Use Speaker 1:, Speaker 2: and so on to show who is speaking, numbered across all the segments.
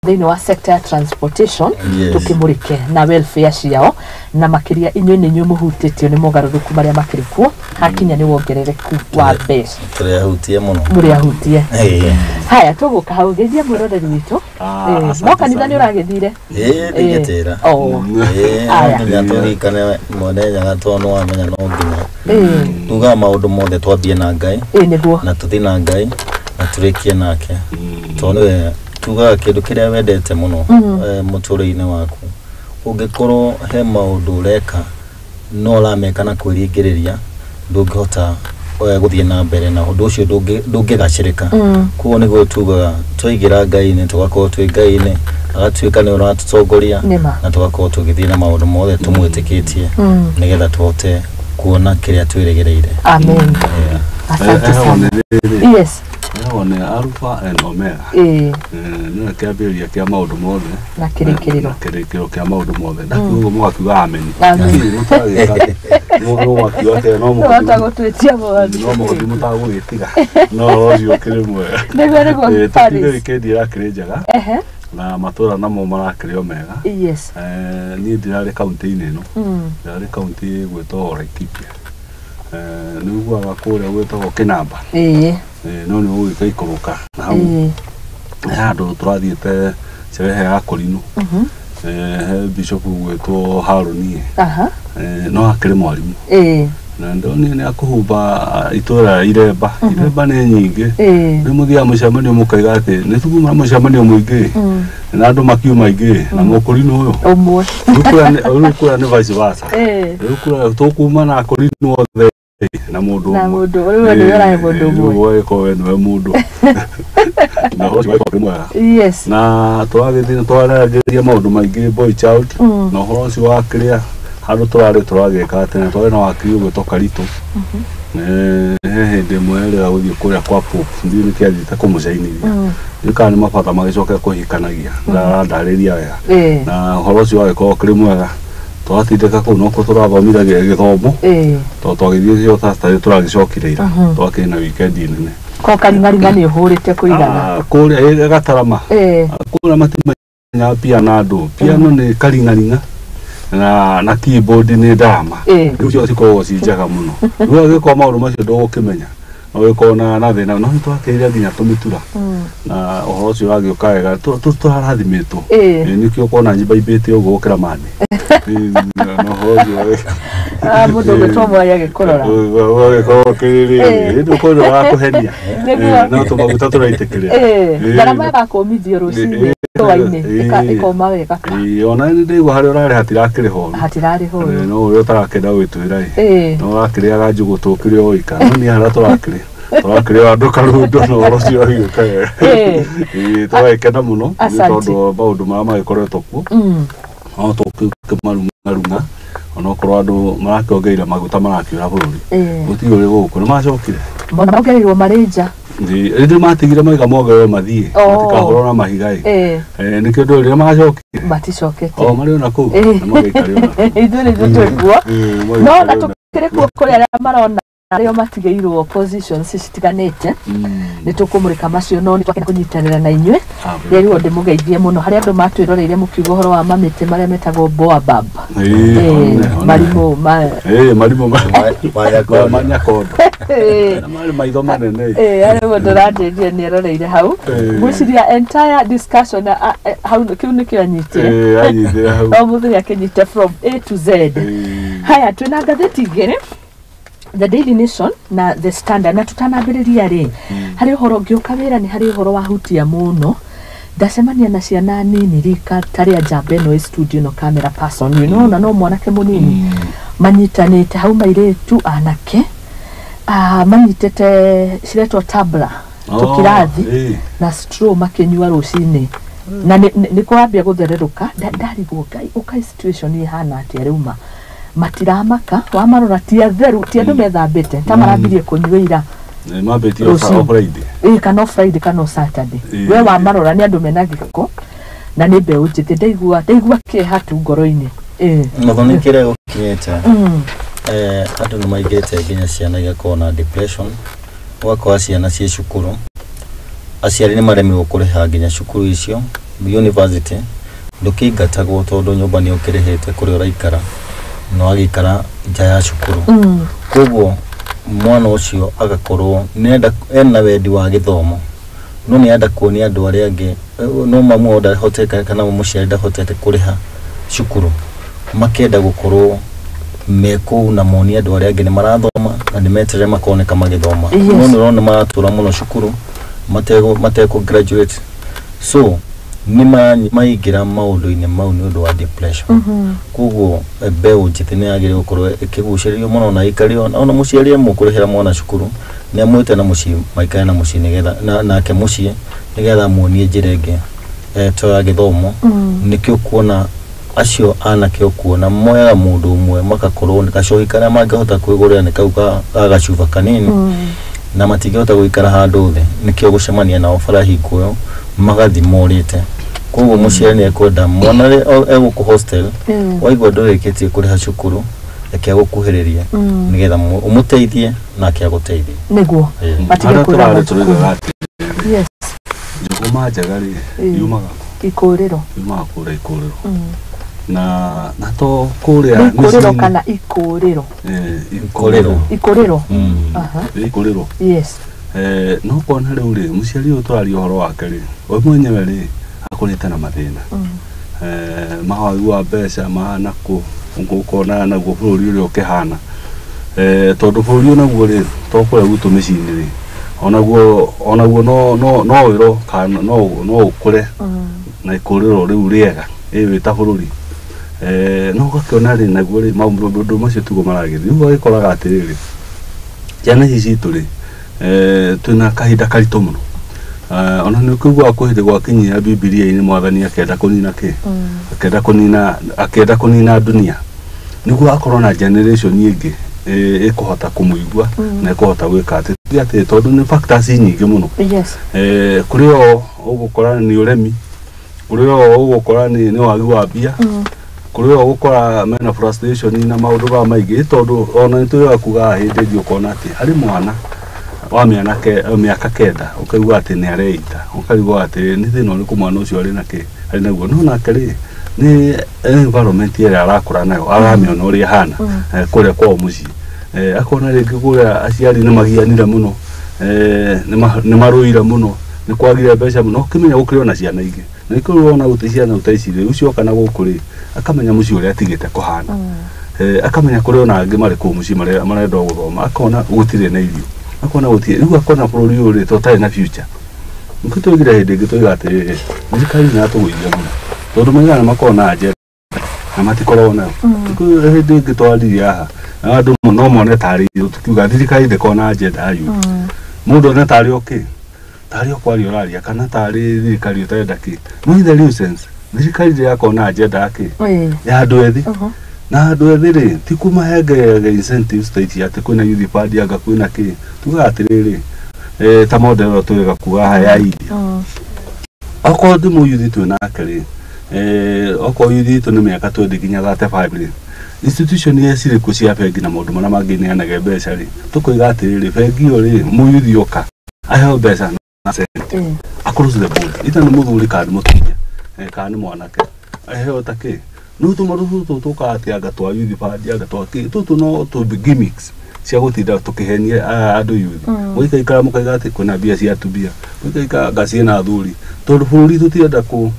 Speaker 1: thĩinĩ wa sector transportation tukimurike na welfare ciao na makiria inyuĩ nĩ inyuĩ mũhutĩtio nĩ mogarũrũku marĩa makĩrĩ kuo hakinya nĩ wongerereku wa mbeca
Speaker 2: tũrĩahutie mũno
Speaker 1: mũrĩahutie haya tũgũka hau geithia mũroreri witũ no kanitha nĩ ũragĩthire
Speaker 2: ndĩgĩtĩra aya tũrikane mũthenya gatũno wamenya no nginya tuga maũndũ mothe twambie na Ngai na tũthiĩ na Ngai na tũrĩkie nake tondũ tuga kĩndũ kĩrĩa wendete mũno mũtũrĩinĩ waku ũngĩkorwo he maũndũ ũreka no ũrameka na kwĩringĩrĩria ndũngĩhota gũthiĩ na mbere na ũndũ ũcio ndũngĩgacĩrĩka kuo nĩguo tugaga twaigĩra Ngai-inĩ tũgakorwo twĩ Ngai-inĩ agatuĩka nĩ ũratũtongoria na tũgakorwo tũgĩthiĩ na maũndũ mothe tũmwĩtĩkĩtie nĩgetha tũhote kuona kĩrĩa twĩrĩgĩrĩire
Speaker 1: amen asante sana yes
Speaker 3: one alpha and omega nĩ kĩambĩrĩria kĩa maũndũ mothe
Speaker 1: na kĩrĩkĩrĩro
Speaker 3: kĩa maũndũ mothe ndakiuga mũgakiuga amen mũgakiuga atĩ no
Speaker 1: mũgũtwĩtia mwathi
Speaker 3: no mũgũthiĩ mũtagũgĩtiga no ũcio kĩrĩ mwega
Speaker 1: nĩguo
Speaker 3: tũtige wikendi yakĩrĩ njega na matũra namo marakĩrĩ o mega niĩ ndirarĩ kaũntĩ-inĩ ĩno ndirarĩ kaũntĩ gwĩtwo Laikipia nĩguaga kũrĩa gwĩtagwo Kĩnamba no nĩ ũgũgĩka ikũrũka na hau handũ tũrathiĩte sherehe ya Kũrinũ he bishop gwĩtwo Harũni no hakĩrĩ mwarimũ na ndoni nĩ akũhumba itũra Iremba nĩ nyingĩ nĩ mũthia mũcemanio mũkaiga atĩ nĩ tuguma mũcemanio mũingĩ na andũ makiuma aingĩ na Mũkũrinũ ũyũ
Speaker 1: ũmwe
Speaker 3: rĩu nĩ vice versa rĩu tũkuma na Kũrinũ othe na mũndũ
Speaker 1: ũrĩa nĩ ũrahe mũndũ ũmwe
Speaker 3: wewe nĩwe mũndũ na ũcio wĩkwo mwega
Speaker 1: yes
Speaker 3: na tũragĩthiĩ twaragĩria maũndũ maingĩ boy child na ũhoro ũcio wa kĩrĩa handũ tũragĩka atĩ na twarĩ na wakiri ũgwĩtwo Karitũ hĩndĩ ĩmwe rĩrĩa gũthiĩ kũrĩa kwa Pope ndiũ nĩkĩathiĩte kũmũcainithia kana nĩ mabata magĩcoka kũhikanagia ndarĩria wega na ũhoro ũcio wagĩkorwo kĩrĩ mwega twatindĩka kũu no tũrathomithagia gĩthomo tondũ twagĩthiĩ cio tata tũragĩcokire ira twakĩrĩ na weekend nene
Speaker 1: ko karingaringa nĩ ũhũrĩte kũigana
Speaker 3: kũrĩa Gatarama kũrĩa matimenya piano nĩ karingaringa na keyboard nĩ drama icio cikoragwo ci njega mũno rĩu agĩkorwo maũndũ macio ndũgũkĩmenya no gĩkorwo na thĩna no twakĩrĩa nginya tũmĩtura na ũhoro ũcio wagĩũka wega tũrarathimĩtwo nĩkĩo ũkona njimbaimbĩte ũguo gũkĩra mani
Speaker 1: mũndũ ũgĩtwo mwaya gĩkũrora
Speaker 3: ũgĩkorwo kĩrĩrĩ hĩndĩ ũkorwo wakũhenia no tũmaguta tũraitĩkĩrĩa
Speaker 1: ngarama ĩgakũmithio rũcinĩ tũwainĩ ĩkoma wega
Speaker 3: ona nĩ ndaigua harĩa ũrarĩ hatirakĩrĩ horu no ũrĩa ũtarakĩenda gwĩtwĩra no ũrakĩrĩaga njũgũ tũkĩrĩ o ika no niĩ harĩa tũrakĩrĩ andũ karũndo na ũhoro ũcio wagĩũka wega tũgagĩkena mũno nĩ tondũ maũndũ marĩa magĩkoretwo kuo no tũkĩmarunga onokorwo andũ marakĩongereire maguta marakĩũra bũrũri gũtirĩ ũrĩ gũkũ nĩ macokire
Speaker 1: mongereirwo marĩ nja
Speaker 3: rĩndĩ matigire maiga mongererwo mathiĩ matikahũrwo na mahiga nĩkĩo ndũ rĩrĩa macokire
Speaker 1: maticokete
Speaker 3: marĩ ona kũu na magĩikare ona
Speaker 1: ithuĩ nĩ twĩkuo no na tũkĩrĩ kuo kũrĩ arĩa marona arĩa matigĩirwo positions citiganĩte nĩ tũkũmũrĩka macio no nĩ twakena kũnyitanĩra na inyuĩ rĩu ndĩmũgeithie mũno harĩ andũ matwĩroreire mũkiuga ũhoro wa mamĩtĩ marĩa metagwo boabab marimũ
Speaker 3: manyakondo na marĩ maitho manene
Speaker 1: arĩ mũndũ ũrandeithia nĩ aroreire hau gwĩciria entire discussion hau kĩu nĩkĩo anyitire o mũthenya akĩnyite from A to Z haya twĩna ngathĩti igĩrĩ The Daily Nation na The Standard na tutanambĩrĩria rĩ harĩ ũhoro ngĩũka wĩra nĩ harĩ ũhoro wahutia mũno ndacemania na ciana nini rika tarĩ njamba ĩno studio no camera person no mwanake mũnini manyitanĩte hau mairĩtu anake manyitĩte ciretwo tabla tũkirathi na straw makĩnyua rũcinĩ na nĩ kwambia gũthererũka ndarigwo Ngai ũkai situation ihana atĩa rĩu matiramaka wamarora ti atheru ti andũ methambĩte ta marambirie kũnyuĩra
Speaker 3: mambĩtie o Friday
Speaker 1: kana Friday kana Saturday we wamarora nĩ andũ mena gĩko na nĩ mbeũ njĩthĩ ndaigua kĩeha tu ngoro-inĩ
Speaker 2: Muthoni kĩrĩa gũkinyĩte andũ nĩ maigĩte nginya ciana igakorwo na depression ũgakora ciana ciĩ cukuru aciari nĩ maremirwo kũrĩha nginya cukuru icio university ndukingatagwo tondu nyumba ni ukirihite kuri uraikara no agikara nja ya cukuru koguo mwana ucio agakorwo nenda ena wendi wa githomo no ni enda kuonia andu aria angi no mamu oda hoteka kana muciari nda hotete kuriha cukuru makenda gukorwo meko na monia andu aria angi ni marathoma na ni metere makoneka magithoma no ni rona maratura muno cukuru mateko graduate so ni maingira maundu-ini mau ni undu wa depression koguo mbeu njiti ni agire gukorwo ikiguciririo muno na ikario ona muciari mukurihira mwana cukuru ni amwite na muci maikare na muci nigetha nake muci nigetha muonie njira ingi to ya githomo nikio kuona acio anake okuona moya mundu umwe makakorwo gacohi karia mangihota kwigurira ni kauka agacuba kanini na matigihota guikara handu thi nikio gucemania nao farahi kuyo magathi morite koguo muciari ni ekwenda mwana eguku hostel waigua ndurikitie kuriha cukuru eke gukuhiriria nigetha umuteithie na ake aguteithie
Speaker 1: niguo matige kurara yes
Speaker 3: njuguma njagari yumaga
Speaker 1: ikuriro
Speaker 3: yumaga kure ikuriro na to kuria
Speaker 1: ikuriro kana ikuriro ikuriro
Speaker 3: ikuriro
Speaker 1: yes
Speaker 3: no kona riu ri muciari utwari horo wake ri we mwenyewe ri akurite na mathina mahaigua mbeca manako ngukona na guo bururi uri ukihana tondu bururi onaguo ri to kure gutu micini ri onaguo no wiro kana no ukure na ikuriro riu riega wita bururi no gakiona ri naguo ri maundu macio tugo maragithi riu agikoraga atiriri ciana ici citu ri tuna kahinda karito muno ona ni kuigua kuhinde gwa kinyia Biblia-ini mwathani akenda kunina ki akenda kunina dunia niguo akorwo na generation ingi ikuhota kumuigua na ikuhota gwika ati tondu ni factors nyingi muno kuri o ugukora ni uremi kuri o ugukora ni wagi wa bia kuri o ugukora mena frustration na maundu ba maingi tondu ona nituyo akuga hindi ndio kona ati ari mwana wa miaka kenda ukaigua ati ni areita ukaigua ati ni thina uri ku mwana ucio ari naki ari naguo no nake ri ni environment ira arakura nayo aramiona uri hana kuria kwa muci akona ringi kuria aciari ni magianire muno ni maruira muno ni kwagire mbeca muno kimenya gukiriona na ciana ingi na ikurona uticiana utaicire ucio kana gukuri akamenya muci uri atigite kuhana akamenya kuriona angi mari ku muci marenda guthoma akona gutire na irio akona gutire riu akona bururi uri totari na future nkutugire hindi ngituigate thirikari na tuguithia muno tondu maigana makona aje na matikorona hindi ngitwariria aha andu no mone tari tukiuga thirikari ndikona agenda ayu mundu na tari okay tari okwari oraria kana tari thirikari utarenda ki no in the real sense thirikari ndikona agenda yake ya andu ethi na andu ethi ri ti kuma hege incentive state ya kwina youth party anga kwina ki tuga atiriri ta model tuga kuga haya idia ako ndi mu youth tu na kali oko youth tu ni miaka 20 ginya 35 ri institution ya siri kucia bengi na maundu mana mangi ni anage mbeca ri tukoiga atiriri bengi ori mu youth yoka ahe mbeca na senti across the board ita ni muthuri kandi mutunya kandi mwanake ahe otake no tumaruhu tuka ati aga twa youth party aga twa ki tutu no to gimmicks cia gutinda tukihenia andu youth muika ikara mukaiga ati kuna bia cia tubia muika gacie na thuri tondu bururi tutienda ku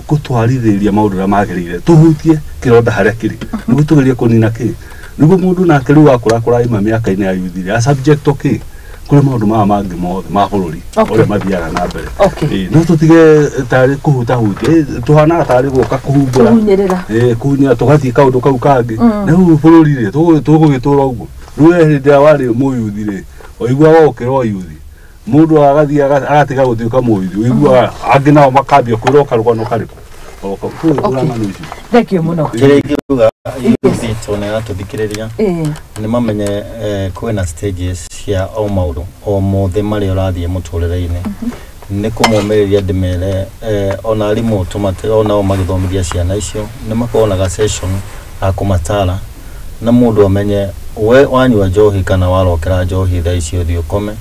Speaker 3: kutwarithiria maundu ra magirire tuhutie kironda haria kiri nigu tugerie kunina ki nigu mundu nake riu akura ima miaka-ini ya youth ri a subject okay kuri maundu mangi mothe ma bururi ore mathiaga na mbere no tutige tari kuhutahutia tuhana tari guka kuhumbura kuhunyira tugathii kaundu kau kangi na riu bururi ri tugugitura uguo riu hindi wari muyuthi ri oigua wokirwo yuthi mundu agathii agatiga gutuika muyuthi oigua angi nao makambia kwirwo karugano kariku
Speaker 1: thank you muno
Speaker 2: kiregiuga yuthi na tuthikiriria ni mamenye kwina stages cia o maundu o mothe mari urathie muturire-ini ni kumomeriria ndimere ona arimu tumate ona o magithomithia ciana icio ni makonaga session akumatara na mundu amenye we wanyua njohi kana warokera njohi tha icio thi ukome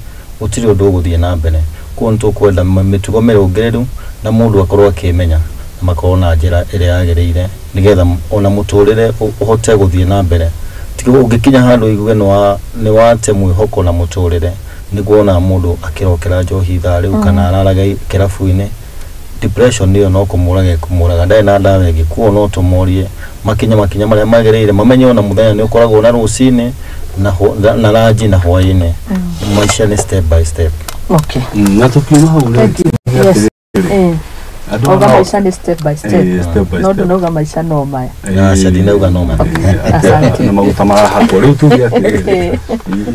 Speaker 2: utiri undu guthie na mbere konto kwenda mitugo merongereru na mundu akorwo akimenya makorwo njira ire yagereire nigetha ona muturire uhote guthie na mbere tigo ungikinya handu iguge ni wate mwihoko na muturire niguo na mundu akirokera njohi thari kana araraga kirafu-ini depression niyo no kumuraga ndai na ndawa ngikuo no tumorie makinya maria magereire mamenye ona muthenya ni ukoragwo na rucini na raji na hwaini maisha ni step by step.
Speaker 1: Okay.
Speaker 3: Na tukiuma hau
Speaker 1: yes. Oga maisha ni step by step. No ndoga maisha no maya.
Speaker 2: Shadi ndoga no maya.
Speaker 1: Asante.
Speaker 3: Na magutamara hako riu tugia kiriri.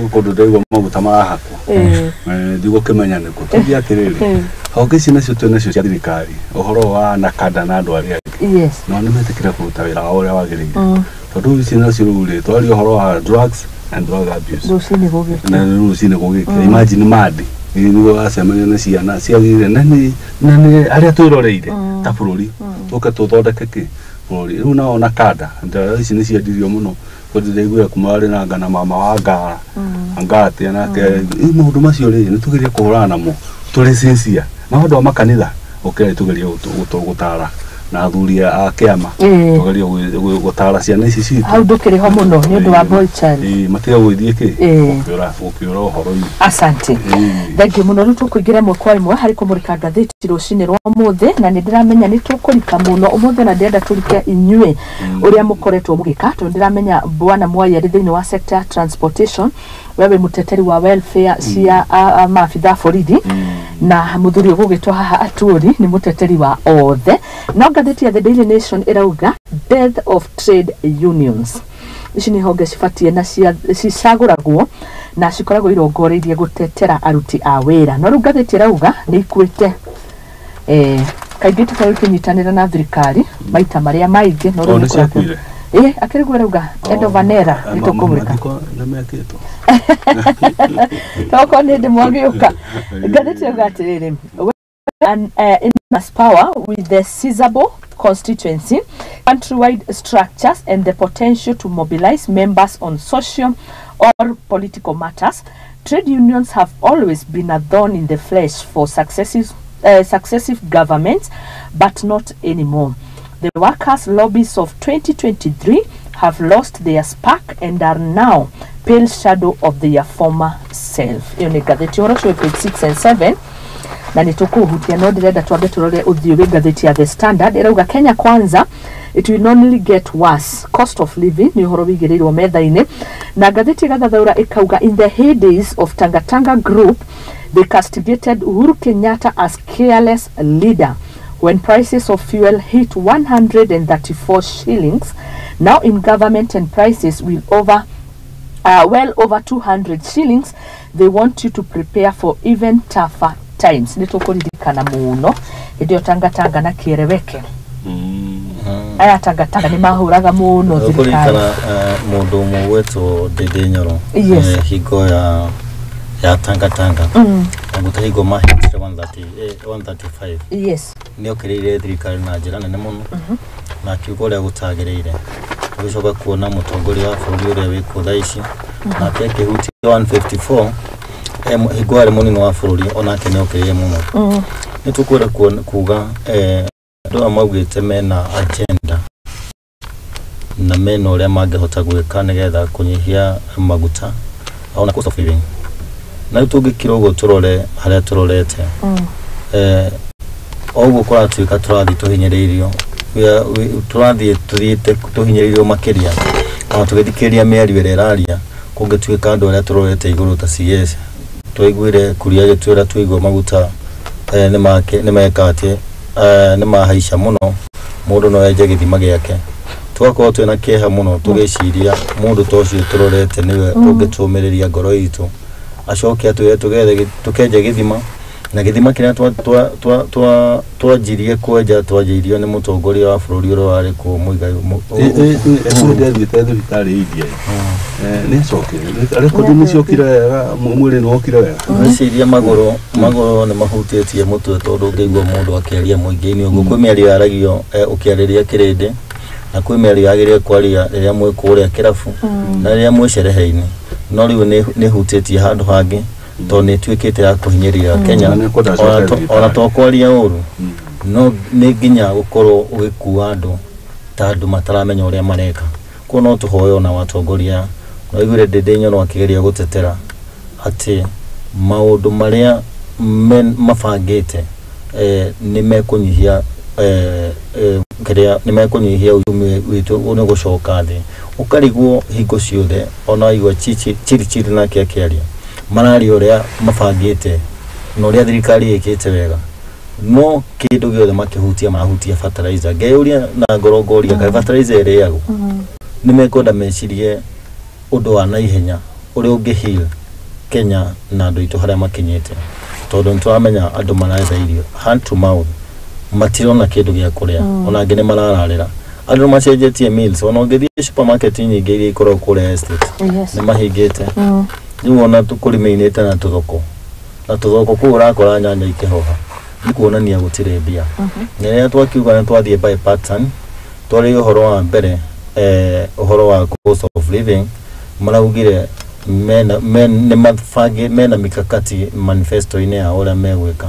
Speaker 3: Niko ndaiwa magutamara hako. Ndigo kemenya niko tugia kiriri. Haukici nacio tu nacio cia thirikari. Uhoro wa nakada na andu aria.
Speaker 1: Yes.
Speaker 3: No nimetikira kuruta wira wa uria wagirire. Tondu ici nacio ruri twari uhoro wa drugs and drug abuse.
Speaker 1: Rucini gugika.
Speaker 3: Na rucini gugika. Imagine madi. Nigo acemania na ciana ciagire nani aria twiroreire ta bururi uka tuthondeke ki bururi riu na ona kada nda ici ni ciendirio muno kundiraigua kumari na ngana mama wa ngara angati anake maundu macio ri ni tugeria kuhurana namo turi sincere maundu wa makanitha okay tugeria gutara na thuria a kiama tugeria gutara ciana ici citu
Speaker 1: hau ndukiri ho muno ni undu wa boy child
Speaker 3: matiga gwithie ki ukiura uhoro ini.
Speaker 1: Asante thengi muno riu tukuingira mwe kwa imwe hari kumurika ngatheti rucini rwa muthe na ni ndiramenya ni tukurika muno umuthe na ndenda turike inyue uria mukoretwo mugika to ndiramenya bwana Mwai ari thiini wa sector transportation wewe muteteri wa welfare cia maafitha borithi na muthuri gugitwa haha aturi ni muteteri wa othe no ngatheti ya The Daily Nation irauga death of trade unions ici ni honge cibatie na cicaguragwo na cikoragwo irongoreirie gutetera aruti a wira no riu ngatheti irauga ni ikuite kaingĩ tukorwo kinyitanira na thirikari maita maria maingi no riu akirigwo rauga end of an era nitukumurika
Speaker 3: ndameketwo
Speaker 1: toko ni ndimwagiuka ngatheti rauga atiriri in mass power with the sizable constituency, countrywide structures and the potential to mobilize members on social or political matters, trade unions have always been a thorn in the flesh for successive governments, but not anymore. The workers' lobbies of 2023 have lost their spark and are now pale shadow of their former self. Iyo ni gatheti horo page 6 and 7. Na nitukuhutia no ndirenda twambe turore uthio wi gatheti ya The Standard irauga Kenya kwanza it will only get worse. Cost of living ni horo wigirirwo metha-ini na gatheti gathathaura ikauga in the heydays of Tanga Group they castigated Uhuru Kenyatta as careless leader when prices of fuel hit 134 shillings. Now in government and prices will well over 200 shillings. They want you to prepare for even tougher times. Nitukuririkana muno idio Tanga na Kiereweke aya Tanga ni mahuraga muno
Speaker 2: thirikari mundu mwetu Dede Nyoro higo ya Tanga aguta higo mahitire 135
Speaker 1: yes
Speaker 2: nio kirire thirikari na njira nene muno na kiugo ria gutagireire ugicoka kuona mutongoria wa bũrũri uria wiko thaici na keke huti 154 higo ari munini wa bũrũri ona keneo kirire muno nitukwenda kuga ndo amagwite mena agenda na meno ria mangehota gwika nigetha kunyihia maguta ona cost of living na tugikira ugo turore haria turorete ogo kwa tuika turathi tuhinyiririo turathi tuthiite tuhinyiririo makiria na tugithikiria miario ira iraria kungituika andu aria turorete iguru ta CS tuiguire kuria gitwira tuigwo maguta ni mekatie ni mahaisha muno mundu no eje githima giake tugakorwo twina kieha muno tugiciria mundu tocio turorete niwe ungitumiriria ngoro itu acoke atuye tukenje githima na githima kiria twajirie kwenja twajirio ni mutongoria wa bũrũri ũrĩa warĩ kuo muigai
Speaker 3: ndio thirikari idia ni coke record ni ciokire wega mwĩrĩ no okire wega
Speaker 2: ciria magũrũ ni mahutĩtie mũtwe tondũ ngĩigua mũndũ akĩaria mũingĩ-inĩ ũguo kwĩ mĩario yaragio ũkĩarĩria kĩrĩndĩ na kwĩ mĩario yagĩrĩire kwaria rĩrĩa mwĩ kũrĩa kĩrabu na rĩrĩa mwĩ cerehe-inĩ no rĩu nĩ hutĩtie handũ hangĩ to nä tuä kä te ya kå hinyä Kenya ona tokwaria å ru no nä nginya gå korwo å gä kua andå ta andå mataramenya å rä a mareka kuo no tå hoe ona watongoria no igwire ndä nyono akä geria gå tetera atä maå ndå marä a mabangä te nä mekå nyihia nä mekå nyihia å witå å nä gå coka thä å karigwo hingo ciothe ona igua chiri nake akäaria mararia å rä a mabangä te na å rä a thirikari ä kä te wega no kä ndå gä othe makä hutia mahutia fertilizer ngeå ria na ngorongoria kaä fertilizer ä rä agwo nä mekwenda mecirie å ndå wa naihenya å rä a å ngä heal Kenya na andå aitå harä a makinyä te tondå nä tåramenya andå maretha irio hand to mouth matirona kä ndå gä a kå rä a ona angä nä marararä ra andå macenjetie meals ona å ngä thiä supermarket nyingä iria ikoragwo kå rä a estate nä mahingä te rä u ona kå rä mä-inä te na tå thoko kå u å rakora nyanya ikä hoha nä kuonania gå tirä mbia na rä a twakiuga nä twathiä by pattern twarä å horo wa mbere å horo wa cost of living maraugire mena mikakati manifesto-inä ya å rä a megwä ka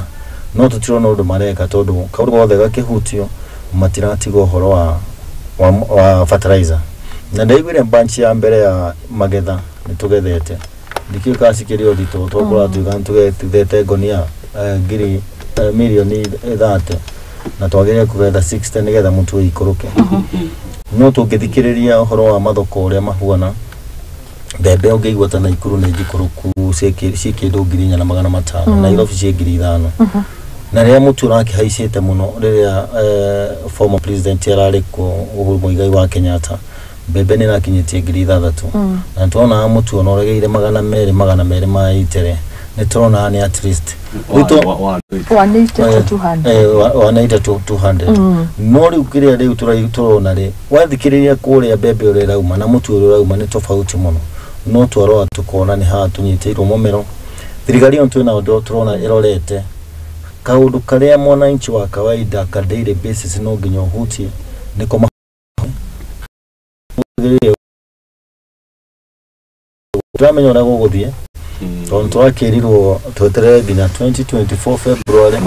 Speaker 2: no tå tirona å ndå mareka tondå kaå gothe gakä hutio matiratiga å horo wa fertilizer na ndaiguire bunch ya mbere ya magetha nä tå gethete ndikio kacikä rä o thitå twakora tuga nä tå gethete ngonia ngiri milioni 30 na twagä kå getha 60 nä getha må tu ikå rå ke no tå ngä thikä rä ria å horo wa mathoko å rä a mahuana mbembe å ngä igua ta Naikuru nä njikå rå ku ciä ndå 4,500 Nairobi ciä 5,000 na rä a må tu å rakä haicä te må no rä rä a former president ararä kuo Uhuru Muigai wa Kenyatta mbembe nä rakinyä tie 6,000 na twonaga må tu ona å regeire 200 ma itere nä tårona nä at least 200 no rä u kä rä a rä u tå rona rä wathikä rä ria kå rä a mbembe å rä a rauma na må tu å rä a rauma nä tofauti må no no twarora tå kona nä haha tå nyitä irwo momero thirikari ä no twä na å ndå tå rona ä rorete kaå ndå karä a mwananchi wa kawaida ka daily basis no nginya å hutie nä ko tåramenya å rä a gå gå thiä tondå twakä tweterere nginya 2024 February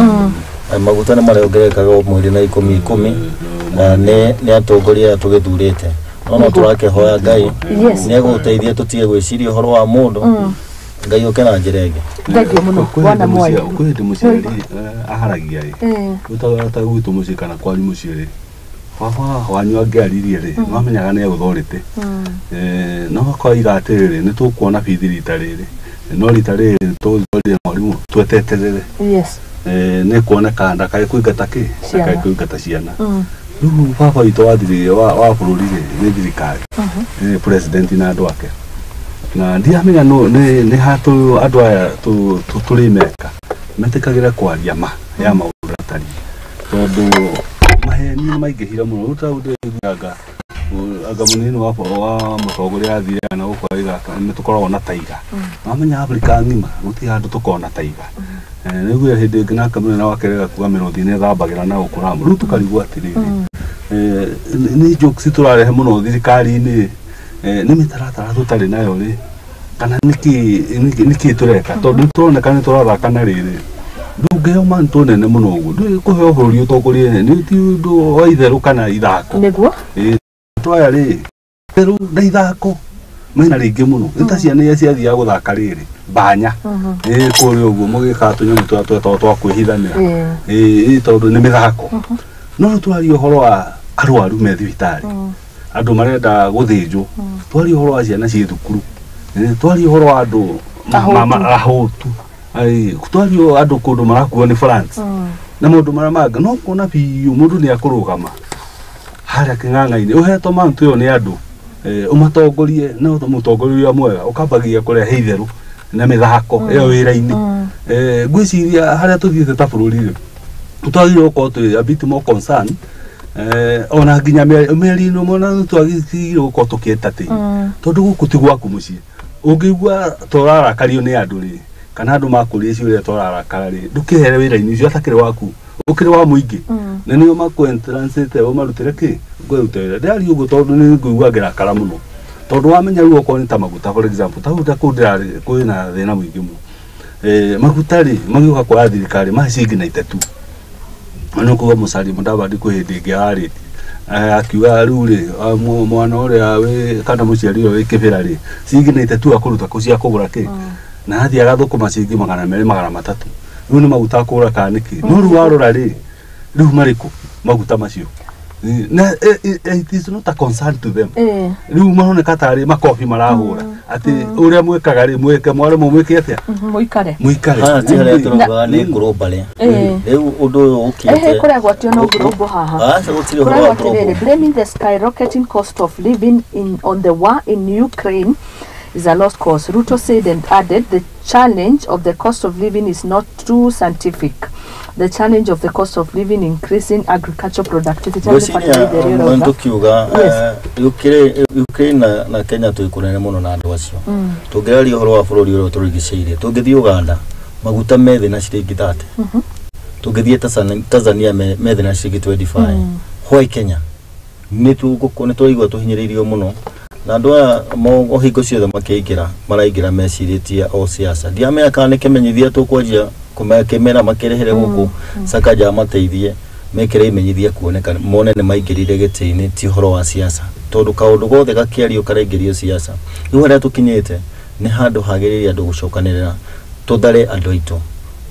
Speaker 2: maguta nä marongerekaga mweri na 10 nä atongoria tå gä thurä te no tå rakehoya Ngai nä egå teithia tå tige gwä ciria å horo wa må ndå Ngai å ke na njä ra ä ngä
Speaker 3: kwä ndä må ciari aharagia rä ta gwitå må ciä kana kwanyu må ciä rä baba wanyu angĩaririe rĩ mamenyaga nĩ egũthorĩte no kwa igatä rĩrĩ nĩ tũkuona bithi rita rĩrĩ no rita rĩrĩ tũthorire mwarimũ tweteterere nĩ kuoneka ndakae kũingata kĩ ndakae kũingata ciana rĩu baba witũ wa bũrũri rĩ nĩ thirikari president na andũ ake na ndiamenya nĩ hatũ andũ aya tũrĩ meka metĩkagĩra kwaria ma ya maũndũ atari tondũ maheni maingĩ hira mũno rĩu ta ũndĩaga anga mũnini wa mũtongoria athire na gũkwa igaka nĩ tũkoragwo na taiga mamenya Afrika ng'ima gũtirĩ handũ tũkoragwo na taiga nĩguo hĩndĩ ĩngĩ nake mũnene wake rĩga kuga mĩrũthi nĩ thambagĩra na gũkũra rĩu tũkarigwo atĩrĩrĩ nĩ jokes tũrarehe mũno thirikari-inĩ nĩ mĩtaratara tũtarĩ nayo rĩ kana nĩkĩ tũreka tondũ nĩ tũroneka nĩ tũrathaka na rĩrĩ ndungeheo mantu nene muno uguo ndu kuheo bũrũri ũtongoria nene ti ũndũ wa itherũ kana ithako nĩguo twaya rĩ itherũ na ithako mena rĩngĩ mũno nĩ ta ciana iria ciathiaga gũthaka rĩrĩ mbanya kũrĩa ũguo mũgĩkaga tũnyamũ tũrĩa twetagwo twa kwĩhithanĩra tondũ nĩ mĩthako no rĩu twaria ũhoro wa arwaru me thibitarĩ andũ marenda gũthĩnjwo twaria ũhoro wa ciana ciĩ thukuru twaria ũhoro wa andũ ahũtu kutwario andå kå ndå marakuo nä France na må ndå marä manga no kuona biå må ndå nä akå rå gama harä a kä ng'ang'a-inä å hetwo mantå ä yo nä andå å matongorie no må tongoria mwega å kambagia kå rehe itherå na mä thako ä yo wä ra-inä ngwä ciria harä a tå thiä ta bå rå ri rä tå twagire gå korwo twä a bit more concern ona nginya mä mona nä twagire gå korwo tå kä etatä tondå gå kå ti gwaku må ciä å ngä igua tårarakario nä andå rä kana andå makũria ciũria tũrarakara rĩ ndũkĩhere wĩra-inĩ ũcio atakĩrĩ waku ũkĩrĩ wa mũingĩ na nĩo makũentrancĩte ũmarutĩre kĩ ngwĩrute wĩra ndĩraria ũguo tondũ nĩ ngũigua ngĩrakara mũno tondũ wamenya rĩu okorwo nĩ ta maguta for example ta kũu ndĩrarĩ kwĩna thĩna mũingĩ mũno magutari magiuka kwa thirikari macignite tu ano ko musari mudabadi ko hindingiariti akiuga riu ri mwana uria we kana muciari we kibira ri cignite tu akuruta kucia kugura ki na athi agathukuma cingi 200-300 riu ni maguta kura kaniki no riu warora ri riu mariku maguta macio na it is not a concern to them riu maroneka tari makofi marahura ati uria mwekaga ri mweke mware mweke atia
Speaker 1: muikare
Speaker 2: ati hare turoga ni global riu undu ukite
Speaker 1: kore gwatio no global haha blaming the skyrocketing cost of living on the war in Ukraine is a lost cause. Ruto said and added the challenge of the cost of living is not too scientific. The challenge of the cost of living increasing agricultural productivity
Speaker 2: Ukraine na Kenya tuikurene muno na andu acio tungirari uhoro wa bururi uria turigiciirie tungithii Uganda maguta methe na ciringi 30 tungithii Tanzania methe na ciringi 25 hoi Kenya ni twaigua tuhinyiriirio muno na andu mo hingo ciothe makiingira maraingira meciritie o siasa ndiamenya kana ni kimenyithia tukwanjia kumekemera makirehere guku sakaja mateithie mekere imenyithia kuoneka mone ne maingirire gitini ti horo wa siasa tondu kaundu gothe gakiario karaingirio siasa riu haria tukinyite ni handu hagiriria andu gucokanirira tuthare andu aitu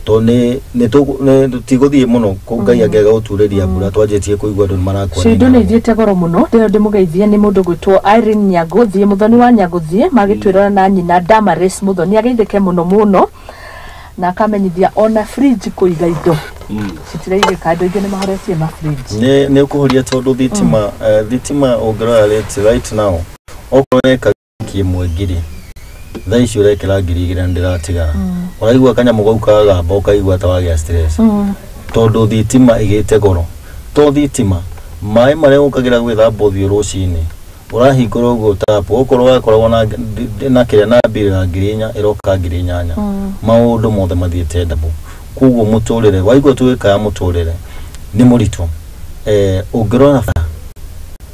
Speaker 2: to ne tigũthiĩ muno Ngai angega ũturĩria mbura twanjĩtie kũigua andũ marakua
Speaker 1: cindo nĩ ithiĩte goro muno rĩo ndĩmũgeithia nĩ mũndũ gwĩtwo Irene Nyaguthie Muthoni wa Nyaguthie magĩtwĩrana na nyina Damaris Muthoni ageithĩke muno na akamenyithia ona fridge kũiga indo citiraigĩka andũ aingĩ nĩ mahoretie ma fridge
Speaker 2: nĩ ũkũhoria tondũ thitima ũngĩrora right now okoreka kĩmwe ngiri thaa icio ũrekĩra ngiri igĩrĩ ndĩratigara ũraigua kanyamũ gau kagamba ũkaigua ta wagĩa stress tondũ thitima ĩgĩte goro to thitima maĩ marĩa ũkagĩra gwĩthamba ũthiũ rũcinĩ ũrahingũra ũguo tapu okorwo wakoragwo na kĩrĩa na mbirĩ na ngiri 4 ĩroka ngiri 8 maũndũ mothe mathiĩte ndabu koguo mũtũrĩre waigua twĩkaya mũtũrĩre nĩ mũritũ ũngĩrora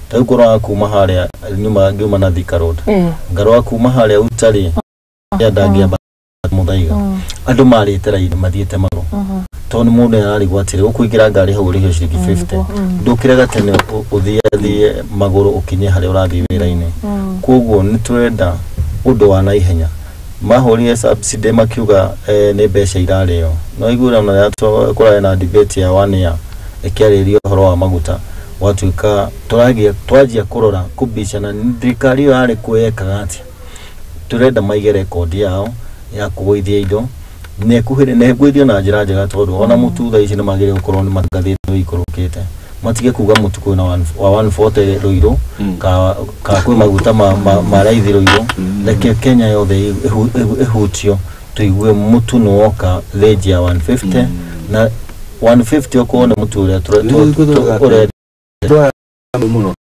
Speaker 2: tau korwa kuma haria nyuma ngiuma na Thika Road ngarwa kuma haria utari ya dangia muthaiga andu marite raini mathiete maguru to ni mundu arari gwatire ukuingira ngari hau ri ciringi 50 ndukiraga tene uthiathie maguru ukinye haria urathi wira-ini koguo ni turenda undu wa naihenya mahorie subsidy makiuga ni mbeca irario no igura na yatwa kura na debate ya 1 year ikiaririo horo wa maguta watuika twajia kurora kubishana thirikari yo ari kueka ati turenda maige record yao ya kugoithia indo nekuhire negwithio na njira njega tondu ona mutu thaa ici ni magire gukorwo ni magathĩtwo ikorokete matige kuga mutu kwina wa 140 roiro ka kwi maguta ma raithi roiro reke Kenya yothe ihutio tuigue mutu nuoka leji ya 150 na 150 okone mutu uria ture
Speaker 3: muno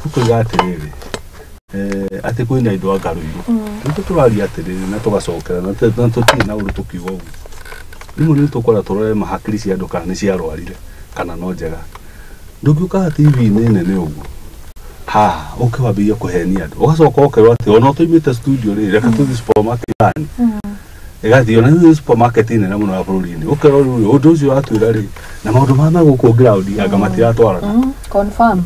Speaker 3: kuko atiriri ati kwina indo agaruiru nito turari atiriri na tugacokera na tutina uru tukiuga ugu nimu ni tukora turore mahakiri cia andu kana ni cia rwarire kana no njega ndungiuka TV nene ugu ukiwambia kuhenia andu ugacoka ukerwo ati ona tuimite studio ri reka tuthi supermarket yani egathio na supermarket ine na muno wa bururi-ini ukero undu ucio atwira ri na maundu ma guku ground anga matiratwaraga confirm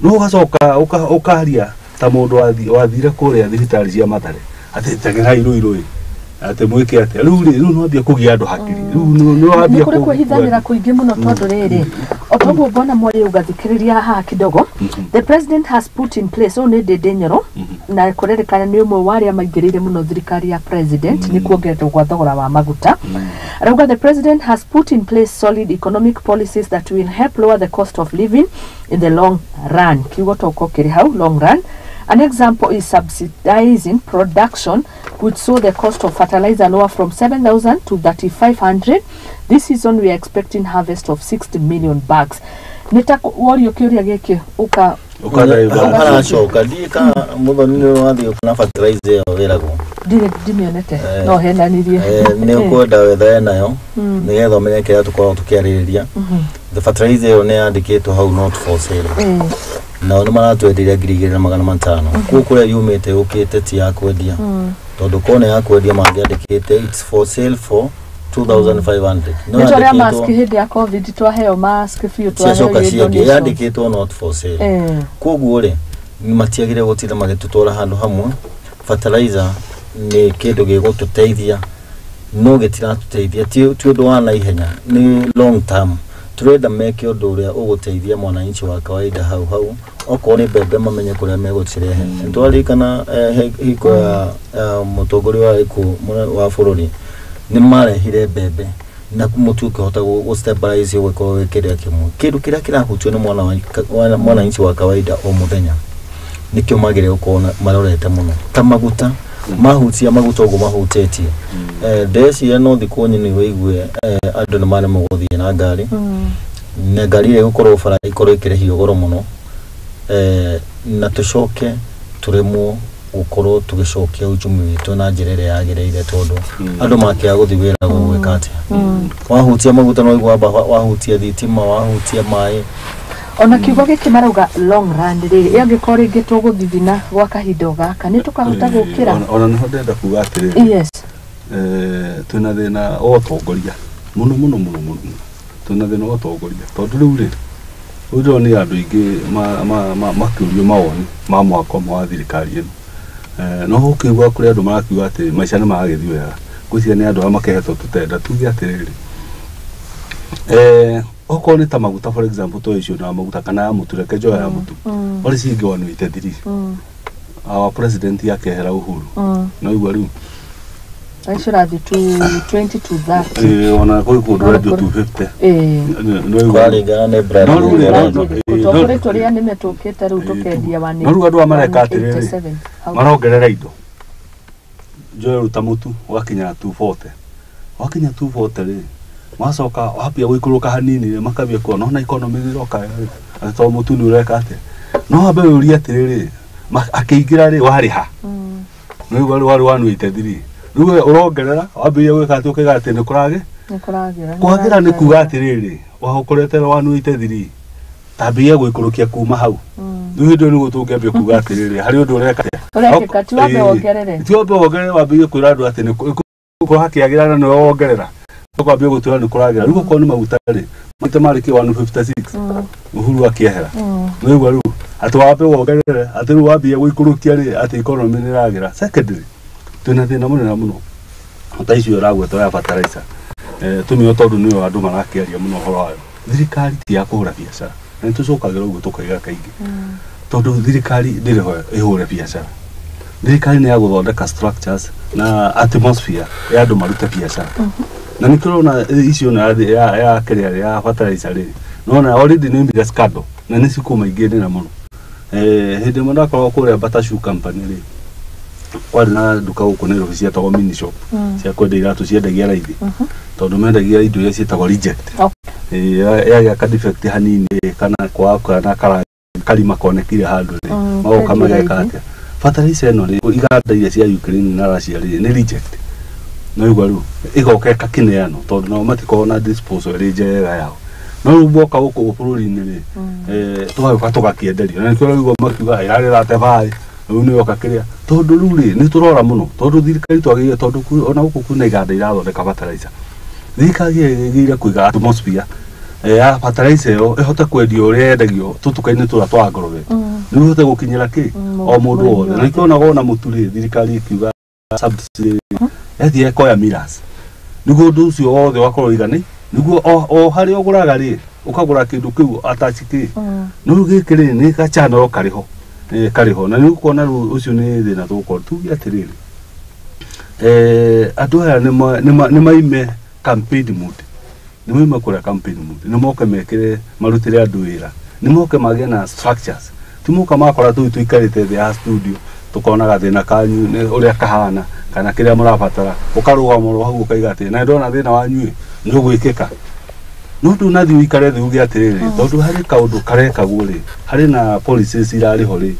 Speaker 3: no ugacoka ukaria ta mundu wathire kuria thibitari cia Mathare ati tegera iru ati mwike ati riu no ambia kugia andu hakiri riu no ambia
Speaker 1: kuhithanira kuingi muno tondu riri otogo bona mwari ugathikiriria haha kidogo the president has put in place only denyero na kurerekana ni umwe wa aria maingirire muno thirikari ya president ni kuongererwo kwa thogora wa maguta rauga the president has put in place solid economic policies that will help lower the cost of living in the long run kiugo toko kiri hau long run. An example is subsidizing production, which saw the cost of fertilizer lower from 7,000 to 3,500. This season we are expecting harvest of 60 million bags. Nitako wario kiuria giki uka
Speaker 2: shoka dika Muthoni ni wathi ukana fertilizer wirago
Speaker 1: ndimionete no hena nirie
Speaker 2: ni ukwenda wetha nayo nigetha umenyeke atukorwo tukiaririria the fertilizer ne andikitwo hau not for sale nao nĩ maratwenderia 2,500 kuo kũrĩa yumĩte ũkĩte ti ya kwendia tondũ kone ya kwendia mangĩandĩkĩte it's for sale for 2,500
Speaker 1: no nĩtũrĩa mask hĩndĩ ya covid twaheo mask biũ twaheo
Speaker 2: ciacoka yandĩkĩtwo not for sale koguo rĩ matiagire gũtinda magĩtũtwara handũ hamwe fertilizer nĩ kĩndũ gĩgũtũteithia no gĩtiratũteithia ti ũndũ wa naihenya nĩ long term turenda meke ũndũ ũrĩa ũgũteithia mwananchi wa kawaida hau okorwo nĩ mbembe mamenye kũrĩa megũcirehe twarikana hiko ya mũtongoria wa wa bũrũri nĩ marehire mbembe na mũtu ũkĩhota gũ-stabilize gũkorwo kĩrĩa kĩmwe kĩndũ kĩrĩa kĩrahutio nĩ mwananchi wa kawaida o mũthenya nĩkĩo magĩrĩire gũkorwo marorete mũno ta maguta mahutia maguta ũguo mahutĩtie ndeciria no thikũ nyinĩ wĩigue andũ nĩ maremwo gũthiĩ na ngari na ngari ĩrĩa gũkorwo bara ikorwo ĩkĩrĩhio goro mũno na tũcoke tũremwo gũkorwo tũgĩcokia uchumi witũ na njĩra ĩrĩa yagĩrĩire tondũ andũ makĩaga gũthiĩ wĩra gũgwĩka atĩa wahutia maguta no igwamba wahutia thitima wahutia maĩ
Speaker 1: ona kiugo gĩkĩ marauga long run rĩrĩ angĩkorwo rĩngĩ tũgũthithina gwa kahinda gaka nĩ tũkahota gũkĩra
Speaker 3: ona nĩ ndenda kuga atĩrĩrĩ
Speaker 1: yes
Speaker 3: twĩna thĩna o ũtongoria mũno twĩna thĩna o ũtongoria tondũ rĩu rĩ ũndũ nĩ andũ aingĩ makĩũrio mawoni ma mwaka ũmwe wa thirikari ĩno no ũkĩigua kũrĩ andũ marakiuga atĩ maica nĩ magagĩthiĩ wega gwĩciria nĩ andũ arĩa makehetwo tũtenda tuge atĩrĩrĩ okorwo nĩ ta maguta for example to issue na maguta kana ya mũtu reke njoya ya mũtu ori cingi wanuite thiri our president yakehera Uhuru no igua rĩu
Speaker 1: aicirathi to 20 to 30
Speaker 3: ona kũrĩ kũndũ radio 250
Speaker 2: no igua rĩngana nĩ brand
Speaker 1: tũtongore tũrĩa nĩmetũkĩte rĩu tũkendia wani
Speaker 3: no rĩu andũ mareka atĩrĩrĩ marongerera indo njoya ruta mũtu wakinya 240 wakinya 240 rĩ macoka wapia gũikũrũka hanini makabia kuona ona economy iroka to mũtu nĩ ũreka atĩa no ambe ũria atĩrĩrĩ akĩingĩra rĩ warĩ ha no igua warĩ wanuite thiri rĩu ũrongerera wambia gwĩka atĩ ũkĩga atĩ nĩ kwagĩra nĩ kuga atĩrĩrĩ waũkorete wanuite thiri tambia gwĩkũrũkia kuma hau rĩu hĩndĩ ĩyo nĩguo tũngĩambia kuga atĩrĩrĩ harĩ ũndũ ũreka
Speaker 1: ũrekĩka tiwambe wongerere
Speaker 3: wambie kwĩra andũ atĩ nĩ kũhakĩagĩra na nĩ wongerera tũkwambia gũtwĩra nĩ kũragĩra rĩu okorwo nĩ maguta rĩ maita marĩkĩ 156 Uhuru akĩehera no igua rĩu atĩ wambe wongerere atĩ rĩu wambia gũikũrũkia rĩ atĩ economy nĩ ĩragĩra secondary twĩna thĩna mũnene mũno ta icio ĩragwetwo ya fertilizer tũmĩo tondũ nĩyo andũ marakĩaria mũno ũhoro wayo thirikari ti ya kũhũra biacara na nĩ tũcokagĩra ũguo tũkaiga kaingĩ tondũ thirikari ndĩrĩ ho ĩhũre biacara thirikari nĩ ya gũthondeka structures na atmosphere ya andũ marute biacara na nĩkĩrona icio na ya kĩrĩa ya fertilizer rĩ nona already nĩ mbia scandal na nĩ cikuma ingĩ na mũno hĩndĩ ĩmwe ndakoragwo kũrĩa Butter Shoe Company rĩ kwarĩ na nduka gũkũ Nairobi cietagwo mini shop cia kwendia iratũ ciendagia raithi tondũ mendagia indo iria cietagwo reject yagĩa ka defect hanini kana kana karima konekire handũ rĩ magoka mageka atĩa fertilizer ĩno rĩ iganda iria cia Ukraine na Russia rĩ nĩ reject no igua rĩu ĩgoka kĩneano tondũ nao matikoragwo na disposal ĩrĩ njega yao no rĩu mboka gũkũ bũrũri-inĩ rĩ tũgagĩũka tũgakĩenderio na nĩkĩo rĩu makiuga ĩrarĩ rateba rĩu nĩ yoka kĩrĩa tondũ rĩu rĩ nĩ tũrora mũno tondũ thirikari twagĩrĩire tondũ ona gũkũ kwĩna iganda irathondeka fertilizer thirikari ĩgĩrĩire kũiga atmosphere ya fertilizer ĩyo ĩhote kwendio ũrĩa yendagio tũtuka-inĩ tũrĩa twa ngorobe nĩguo ĩhote gũkinyĩra kĩ o mũndũ wothe na nĩkĩo ona mũtu rĩ thirikari ĩkiuga subsidy yathie ekoya miras nĩguo ũndũ ũcio wothe wakorwo igani nĩguo o harĩa ũgũraga rĩ ũkagũra kĩndũ kĩu atachiki no gĩkĩ rĩ nĩ gachano kariho na nĩ kuona ũcio nĩ thĩna tũgũkorwo tuge atĩrĩrĩ andũ aya nĩ maime campaign mood nĩ maime kũrĩa campaign mood nĩ moke mekĩre marutĩre andũ wĩra nĩ moke magĩe na structures ti moka makora tũikarĩte thĩ ya studio tukonaga thĩna kanyu ũrĩa kahana kana kĩrĩa mũrabatara ũkarũgamwo hau ũkaiga atĩ na ndona thĩna wanyu nĩ ũgwĩkĩka no ndũnathi ũikare thĩ uge atĩrĩrĩ tondũ harĩ kaũndũ karekagwo rĩ harĩ na policies irarĩ ho rĩ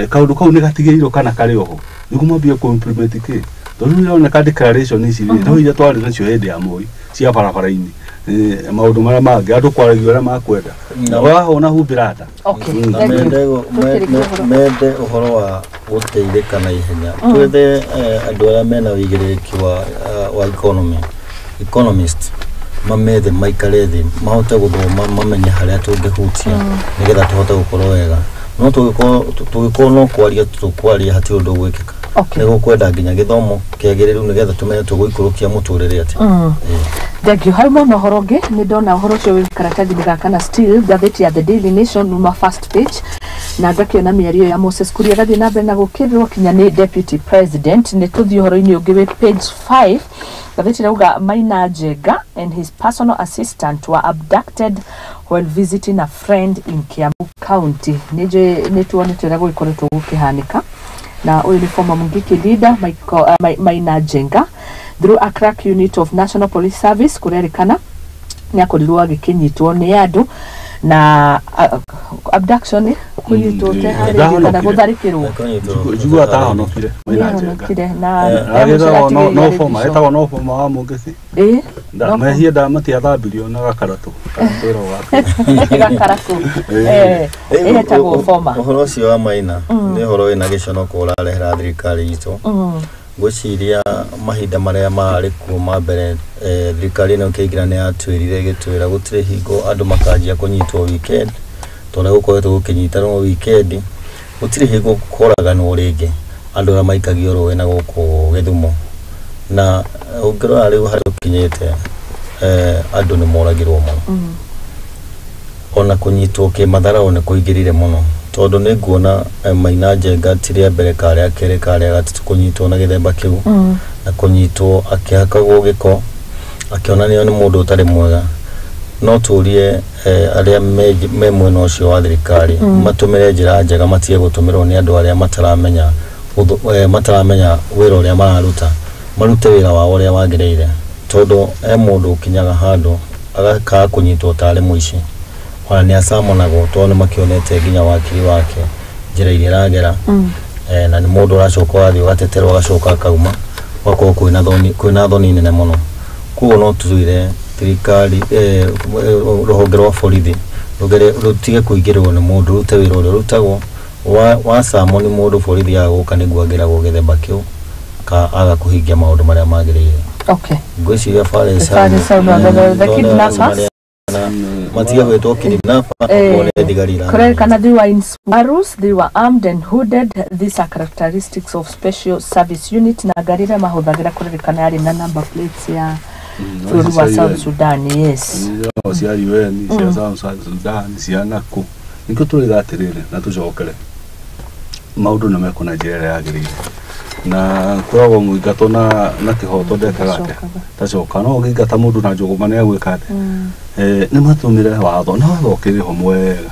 Speaker 3: kaũndũ kau nĩ gatigĩirwo kana karĩ oho nĩguo mambie kũ-implement kĩ tondũ nĩroneka declaration ici rĩ no iria twarĩ nacio hĩndĩ ya Moi cia barabara-inĩ maundu mara mangĩ andũ kwaragia ũrĩa makwenda wahona humbĩrata
Speaker 2: mende ũhoro wa gũteithĩka na ihenya twethe andũ arĩa mena wĩigĩrĩrĩki wa economist mamethe maikare thĩ mahote gũthoma mamenye harĩa tũngĩhutia nĩgetha tũhote gũkorwo wega no tũgĩkorwo no kwaria tũkwaria hatirĩ ũndũ ũgwĩkĩka nĩguo kwenda nginya gĩthomo kĩagĩrĩru nĩgetha tũmenye tũgũikũrũkia mũtũrĩre atĩ
Speaker 1: Thank harĩ mũno ũhoro ũngĩ nĩ ndona ũhoro ũcio wĩ karatathi-inĩ gaka na still ngathĩti ya The Daily Nation numa first page na ngakĩona mĩario ya Moses Kuria gathiĩ na mbere na gũkĩrĩrwo kinya nĩ Deputy President nĩ tũthiĩ ũhoro-inĩ ũngĩ wĩ page 5 gathĩti rauga Maina Njenga and his personal assistant were abducted while visiting a friend in Kiambu County nĩ tuonete ũrĩa gũgĩkoretwo gũkĩhanĩka na ũyũ nĩ former Mungiki leader Maina Njenga through a crack unit of National Police Service kurerikana ni akorirwo agĩkinyitwo nĩ andũ na abduction kunyitwo te harĩ kana gũtharĩkĩrwo
Speaker 3: njigua atahonokire Maina Njenga na no former etagwo no former wa Mungiki mehia ndamatiathambirio na gakaratũ
Speaker 1: etagwo former
Speaker 2: ũhoro ũcio wa Maina nĩ ũhoro wĩna gĩconoko ũrarehera thirikari itũ gwĩciria mahinda marĩa marĩ kuuma mbere thirikari ĩno ĩkĩingĩra nĩ yatwĩrire gĩtwĩra gũtirĩ hingo andũ makanjia kũnyitwo weekend tondũ gũkoretwo gũkĩnyitanwo weekend gũtirĩ hingo kũraganwo rĩngĩ andũ arĩa maikagio rũĩ na gũkũ Gĩthumo na ũngĩrora rĩu harĩa ũkinyĩte andũ nĩ moragirwo mũno ona kũnyitwo kĩmatharaũ nĩ kũingĩrire mũno tondũ nĩ nguona Maina Njenga tirĩa mbere karĩa kerĩ karĩa gatatũ kũnyitwo na gĩthemba kĩu na kũnyitwo akĩhakagwo gĩko akĩonanio nĩ mũndũ ũtarĩ mwega no tũrie arĩa me mwena ũcio wa thirikari matũmĩre njĩra njega matige gũtũmĩrwo nĩ andũ arĩa mataramenya wĩra ũrĩa mararuta marute wĩra wao ũrĩa wagĩrĩire tondũ mũndũ ũkinyaga handũ agakaga kũnyitwo tarĩ mũici ona nĩ asamonagwo tondũ makĩonete nginya wakiri wake njĩra iria aragera na nĩ mũndũ ũracoka wathiĩ ũgateterwo agacoka akauma gwakorwo kwĩna thoni nene mũno kuo no tũtwĩre thirikari rũhonge rwa borithi rũtige kũingĩrĩrwo nĩ mũndũ rute wĩra ũrĩa rutagwo wacamwo nĩ mũndũ borithi agũka nĩguo angĩragwo gĩthemba kĩu aga kũhingia maũndũ marĩa magĩrĩire ngwĩciria Matia wetu kidnapper
Speaker 1: Kurerikana they were in Subarus, they were armed and hooded. These are characteristics of special service unit na garira mahuthagira kurerikana yari na number plates ya bũrũri wa South Sudan. Yes.
Speaker 3: Cia UN, cia South Sudan, cia naku. Niko tũrĩgatirĩre na tũcokere. Maũndũ nĩ mekuna njĩra yagĩrĩire. Na kuragwo mũingatwo na kĩhoto ndekagate tacoka no ũngĩingata mũndũ na njũgũma nĩ agwĩka atĩ nĩ matũmĩre watho na watho kĩrĩho mwega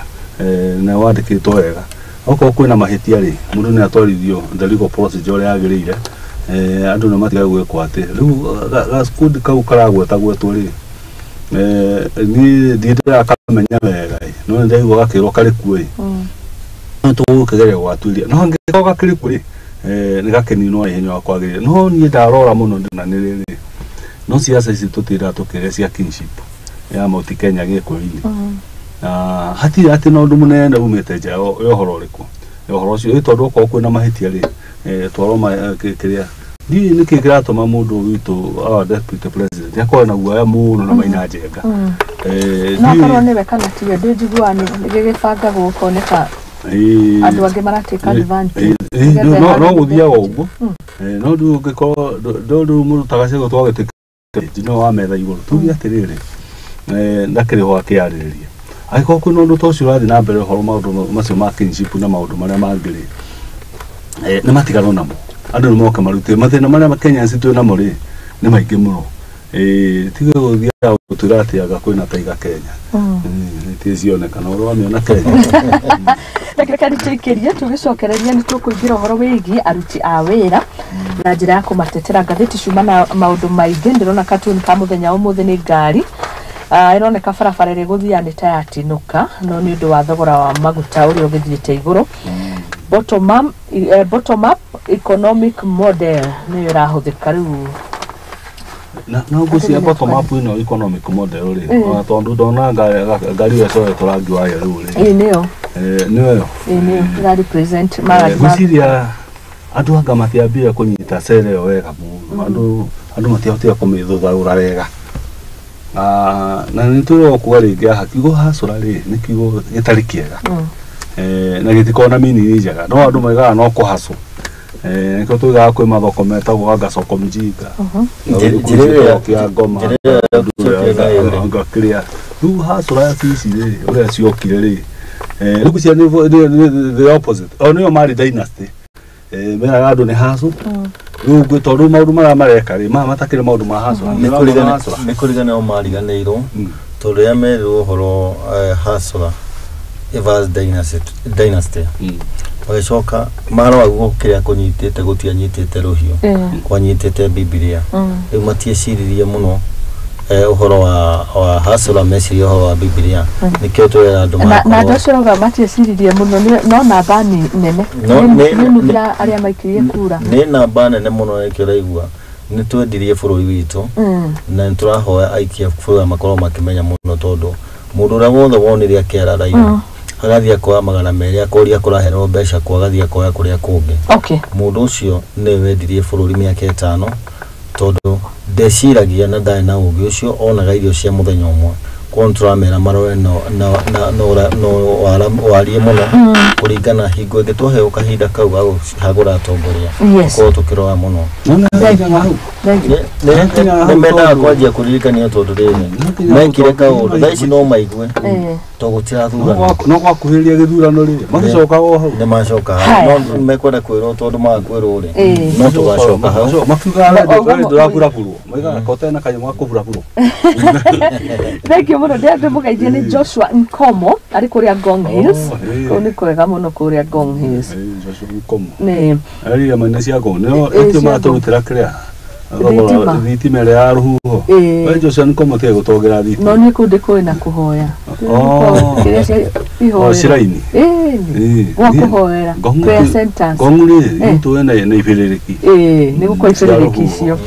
Speaker 3: na wandĩkĩtwo wega okorwo kwĩna mahĩtia rĩ mũndũ nĩ atwarithio the legal procedure ũrĩa yagĩrĩire andũ nĩ matiga gwĩkwo atĩ rĩu gaskundi kau karagwetagwetwo rĩ niĩ ndiendaga kamenya wega no nĩ ndaigua gakĩrwo karĩ kuo no tũgũkĩgeria gwatuĩria no angĩkorwo gakĩrĩ kuo rĩ nĩ gakeninwo ihenya wa kwagĩrĩra no niĩ ndarora mũno ndĩnanĩrĩrĩ no ciaca ici tũtĩra tũkĩrĩa cia kinship ya Mount Kenya gĩkũri-inĩ hatirĩ atĩ na ũndũ mũnene umĩte nja ya ũhoro ũrĩkũ ũhoro ũcio tondũ okorwo kwĩna mahĩtia rĩ twarwo kĩrĩa ndiĩ nĩkĩ kĩratũma mũndũ witũ deputy president akorwo na guoya mũno na Maina Njenga
Speaker 1: na korwo nĩwe kana tiwe ndĩnjiguani gĩgĩbangagwo ũkoneka andũ angĩ maratĩka advantage
Speaker 3: no gũthiaga ũguo no ndũ ũngĩkorwo ndũ mũndũ tagacego twagĩtĩka no wa metha igũrũ tuge atĩrĩrĩ ndakĩrĩ ho akĩarĩrĩria agĩkorwo kwĩna ũndũ ta ũcio ũrathiĩ na mbere ũhoro maũndũ macio ma kinship na maũndũ marĩa mangĩ nĩ matiganwo namo andũ nĩ moka marutĩre mathĩna marĩa Kenyans twĩ namo rĩ nĩ maingĩ mũno tige gũthiaga gũtũra atĩ aga kwĩna taiga Kenya cionekana ũrĩa wamĩona Kenya
Speaker 1: Reke nĩtũikĩrie tũgĩcokereria nĩ tũkũingĩra ũhoro wĩgiĩ aruti a wĩra na njĩra ya kũmatetera ngathĩti ciuma na maũndũ maingĩ ndĩrona katuni ka mũthenya ũmũthĩ nĩ ngari ĩroneka barabara ĩrĩa gũthiaga nĩ ta yatinũka no nĩ ũndũ wa thogora wa maguta ũrĩa ũgĩthiĩte igũrũ bottom up economic model nĩyo ĩrahũthĩka rĩu
Speaker 3: na ngucia bottom up ino economic model ri tondu ndona ngari ya soe turangi wa ya ri
Speaker 1: nio
Speaker 3: nio
Speaker 1: that represent
Speaker 3: nguciria andu anga matiambia kunyita cere yo wega mu andu matiahotira kumithuthaura wega na nituro kuga ringi aha kiugo hasura ri ni kiugo gitari kiega na gitikona mini njega no andu maigaga no kuhasu niko tuigaga kwi mathoko metagwo anga soko mjinga njirira kia ngoma anga clear riu hasura cici ri uria ciokire ri riu cia ni the opposite onio mari dynasty mera andu ni hasu riu gwitondu maundu maria mareka ri matakire maundu ma hasura
Speaker 2: ni kurigana o mariganeirwo tondu ria merirwo horo hasura Evans dynasty wacoka mara gukiria kunyitite gutianyitite ruhio kwanyitite Biblia riu matieciririe muno uhoro wa hasura mesiri uhoro wa Biblia nikio twera andu
Speaker 1: na ndacoroga matieciririe muno no namba nene ni aria maikirie kura
Speaker 2: ni namba nene muno nikio raigua ni twendirie bururi witu na turahoya aikia bururi makorwo makimenya muno tondu mundu uria wothe wonire akiara raia agathia kwa magana meri akoria kuraherwo mbeca kwa gathia kwa kuria kungi mundu ucio ni wendirie bururi miaka 5 tondu ndeciragia na ndai na ugi ucio onaga irio cia muthenya umwe kontramera marore no warie muno kuringana hingo ĩngĩ twaheo kahinda kau ga hagũra atongoria ko tukiroa muno nĩmendaga kwanjia kũririkania tondũ rĩrĩ mekire kaũndũ thaa ici no maigue tũgũtirathurana
Speaker 3: no gwakuhĩrĩria gĩthurano rĩ magicoka o hau
Speaker 2: nĩmacoka no mekwenda kwĩrwo tondũ magakwĩrwo rĩ no tũgacoka hau
Speaker 3: makiugaga ndũraburaburwo maigaga kotena kanyamũ gakũburabũrwo
Speaker 1: thank you muno ndio mugaithie ni Joshua Nkomo ari kuria Ngong Hills ko ni kwega muno kuria Ngong Hills
Speaker 3: Joshua Nkomo
Speaker 1: ni
Speaker 3: ari ya maina cia Ngong no etio maturutira kiria thitima ria ya ruhuho we Joshua Nkomo tie gutogera thitima
Speaker 1: no ni kundi kwina kuhoya
Speaker 3: shiraini
Speaker 1: wa kuhoera prayer centers
Speaker 3: Ngong ni tuena na ibiriki
Speaker 1: ni gukwa ibiriki icio.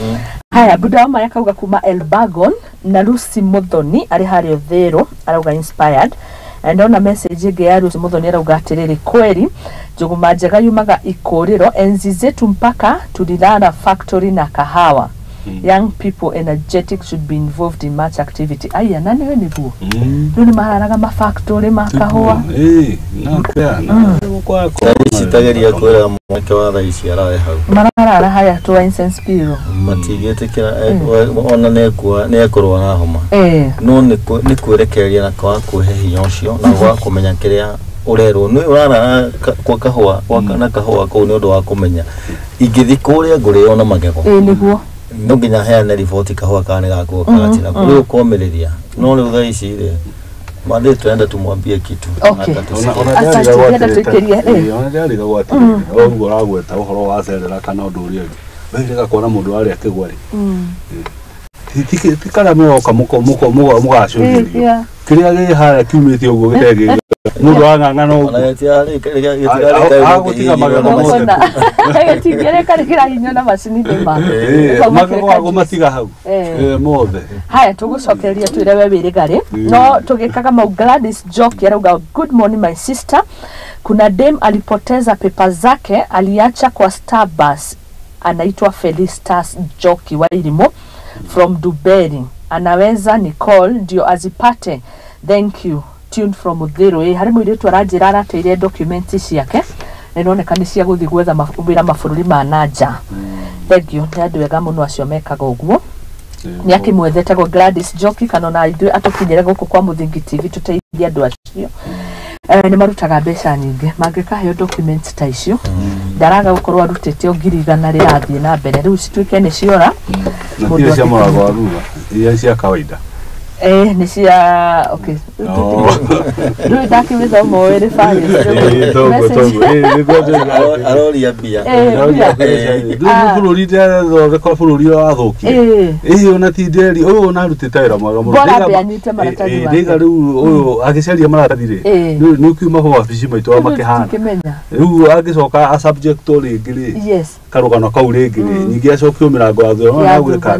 Speaker 1: Haya budama yakauga kuma Elbagon na Lucy Muthoni ari hari othero arauga inspired and on a message ge ya Lucy Muthoni arauga atiriri kweri njuguma njega yumaga Ikuriro enzi zetu mpaka tulilala factory na kahawa. Young people energetic should be involved in much activity. Aya nani we niguo nuni maharaga ma factory makahoa
Speaker 3: na pia na kwa
Speaker 2: citageria kwera mweke wa raisi arawe hau
Speaker 1: marara haya to incense piro
Speaker 2: matigete kira ona nekurwa na homa no ni kwerekereria na kwa kuhe hinya ucio na gwa kumenya kiria urerwo ni urara kwa kahua na kahua ko ni undu wa kumenya ingithi kuria nguri ona magego
Speaker 1: niguo
Speaker 2: no nginya heana riboti kahua kana gakuo kagatina kuri ukomiriria no ni utha ici ri mande twenda tumwambie kitu
Speaker 3: ona ndiariga gwati oguo uragweta uhoro wa cerera kana undu uria wega kuona mundu ari akigwa ri tikara meoka mugacuririo kiria gi hara kiumite uguo gitege mundu ang'ang'ana uguo
Speaker 2: ona yetiari
Speaker 3: agutiga magego
Speaker 1: tigere karigira hinya na macini ndema
Speaker 3: magego matiga hau mothe.
Speaker 1: Haya tugucokeria twire we wirigari no tugikaga mau Gladys Jock arauga good morning my sister, kuna dem alipoteza pepa zake aliacha kwa Starbus anaitwa Felicitas Joki wa Irimo from Duberi, anaweza ni call ndio azipate. Thank you. Tuned from Muthoni hari mwiretu aranjira arateire documents ciake inonekana cia guthi gwetha mawira mabururi ma nanja. Thank you ni andu wega muno acio mekaga uguo ni akimwethete go Gladys Joki kana na ithu atukinyire guku kwa Muthingi TV tuteithia andu acio ni marutaga mbeca nyingi mangikaheo documents ta icio ndaraga gukorwo arutete ngiri 100 rirathie na mbere riu cituike ni ciora
Speaker 3: mundu cia morago aruga ia cia kawaida
Speaker 1: ni cia okay ndio ndakimeza moere file
Speaker 2: aroria bia
Speaker 3: ndio bururi ndio thoko bururi wathuki ona ti nderi ona rutite wira mwega muno ndiga riu uyu agicaria maratathire ni kiuma ho wabici maitu wa makihana riu agicoka a subject uri ngiri karugano kau ringi nyingi acokio mirango ya thio na gwika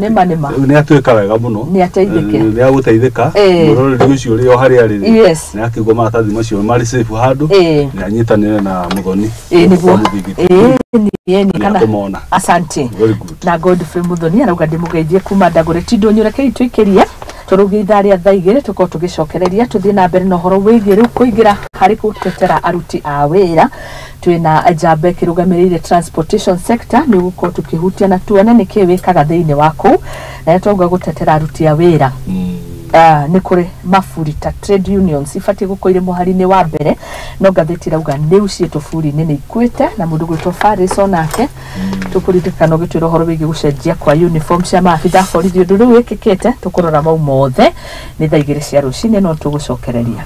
Speaker 3: ni atuika wega muno ni aguteithika muroreri ucio ri o hari ari ni akigwa maratathi macio mari safe handu ni anyitanire na Muthoni
Speaker 1: niguo ni kana asante na Godfrey Muthoni arauga ndimugeithie kuma ndagure tindo nyureke twikiria turugi itharia thaigire tuko tugicokereria tuthie na mbere no horo wigiru kuingira hari gutetera aruti a wira twina Njambe kirugamirire transportation sector ni guko tukihutia na tuone niki wikaga thiini waku na twauga gutetera aruti a wira ni kuri mafurita trade unions ifati gukoire muharine wa mbere no gatheti rauga ni ucieto furi nene ikwete na mundu gwitwo Fariso nake tukuririkana gitwiro horo wigi gucenjia kwa uniform cia maabitha borithi undu riu wikikite tukurora mau mothe ni thaigire cia rucine no tugucokereria